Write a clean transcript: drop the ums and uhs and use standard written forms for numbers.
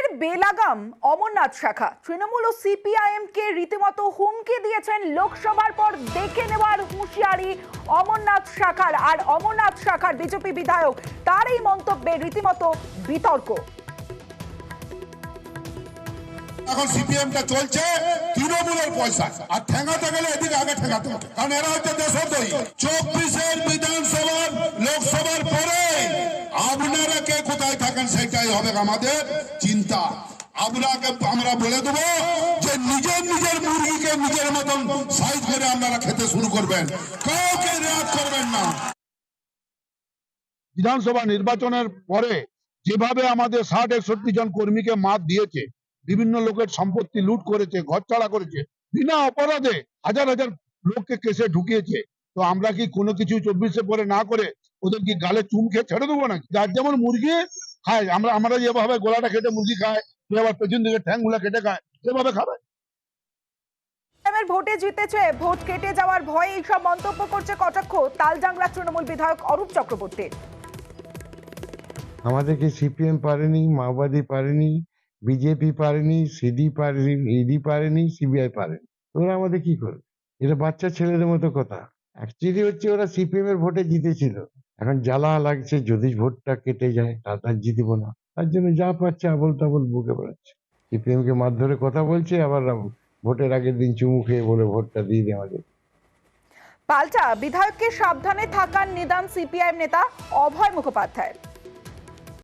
সিপিএমের বেলাগাম অমরনাথ শাখা তৃণমূল ও সিপিআইএম কে রীতিমতো হুমকি দিয়েছেন লোকসভার পর দেখে নেওয়ার হুঁশিয়ারি অমরনাথ শাখার। আর অমরনাথ শাখার বিজেপি বিধায়ক তার এই মন্তব্যে রীতিমতো বিতর্ক। এখন সিপিএমটা চলছে তৃণমূলের পয়সা, আর ঠেঙাতে গেলে এদিকে আগে ঠেঙাতে হবে, কারণ এরা হচ্ছে দেশদ্রোহী। 24-এর বিধানসভার লোকসভার পরে আপনারা কে কোথায় থাকেন সেটাই হবে আমাদের চিন্তা। আপনাকে আমরা বলে দেবো যে নিজের নিজের মুরগিকে নিজের মতন সাইজ করে আপনারা খেতে শুরু করবেন, কাউকে রেয়াত করবেন না। বিধানসভা নির্বাচনের পরে যেভাবে আমাদের 60-61 জন কর্মীকে মার দিয়েছে, বিভিন্ন লোকের সম্পত্তি লুট করেছে, ঘরছাড়া করেছে, বিনা অপরাধে হাজার হাজার লোককে কেসে ঢুকিয়েছে, তো আমরা কি কোনো কিছু 24-এ পরে না করে ওদের কি গালে চুম খেয়ে ছেড়ে দেবো নাকি? যার যেমন মুরগি খায়, আমরা যেভাবে গোলাটা কেটে মুরগি খায়, আবার পেছন দিকে ঠ্যাংগুলা কেটে খায়, সেভাবে খাবে। ভোটে জিতেছে, ভোট কেটে যাওয়ার ভয়ে এইসব মন্তব্য করছে কটাক্ষ তালজাংরা তৃণমূল বিধায়ক অরূপ চক্রবর্তীর। আমাদেরকে সিপিএম পারেনি, মাওবাদী পারেনি, বিজেপি পারেনি, সিডি পারেনি, ইডি পারেনি, সিবিআই পারেনি, ওরা আমাদের কি করবে? এটা বাচ্চা ছেলেদের মতো কথা। অ্যাকচুয়ালি হচ্ছে ওরা সিপিএম এর ভোটে জিতেছিল, এখন জ্বালা লাগছে যদি ভোটটা কেটে যায় তার জিতবো না, তার জন্য যা পাচ্ছে আবল তাবল বুকে বেড়াচ্ছে। সিপিএম কে মারধরে কথা বলছে, আবার ভোটের আগের দিন চুমু খেয়ে বলে ভোটটা দিয়ে দেয় আমাদের। পাল্টা বিধায়ককে সাবধানে থাকার নিদান সিপিআইএম নেতা অভয় মুখোপাধ্যায়ের।